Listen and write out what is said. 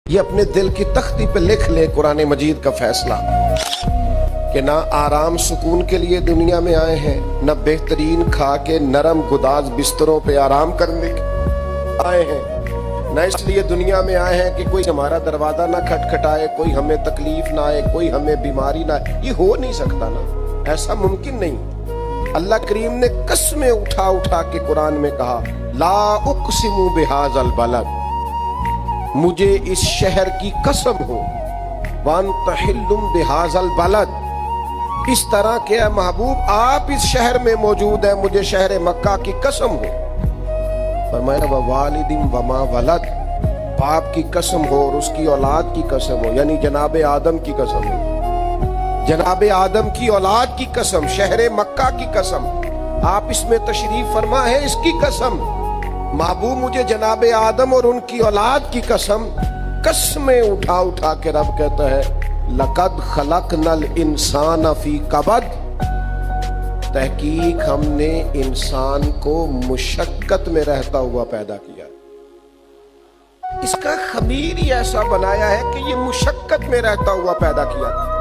یہ اپنے دل کی تختی پہ لکھ لے قرآن مجید کا فیصلہ کہ نہ آرام سکون کے لیے دنیا میں آئے ہیں، نہ بہترین کھا کے نرم گداز بستروں پہ آرام کرنے آئے ہیں، نہ اس لیے دنیا میں آئے ہیں کہ کوئی ہمارا دروازہ نہ کھٹکھٹائے، کوئی ہمیں تکلیف نہ آئے، کوئی ہمیں بیماری نہ آئے۔ یہ ہو نہیں سکتا نا، ایسا ممکن نہیں۔ اللہ کریم نے قسمیں اٹھا اٹھا کے قرآن میں کہا لا اقسم بہذا البلد، مجھے اس شہر کی قسم ہو، وانت حل بہذا البلد، اس طرح کہ اے محبوب آپ اس شہر میں موجود ہیں، مجھے شہر مکہ کی قسم ہو۔ فرمایا ووالد وما ولد، باپ کی قسم ہو اور اس کی اولاد کی قسم ہو، یعنی جناب آدم کی قسم ہو، جناب آدم کی اولاد کی قسم، شہر مکہ کی قسم، آپ اس میں تشریف فرما ہے، اس کی قسم محبوب مجھے جناب آدم اور ان کی اولاد کی قسم۔ قسمیں اٹھا اٹھا کے رب کہتا ہے لقد خلقنا الانسان فی کبد، تحقیق ہم نے انسان کو مشقت میں رہتا ہوا پیدا کیا، اس کا خمیر ہی ایسا بنایا ہے کہ یہ مشقت میں رہتا ہوا پیدا کیا تھا۔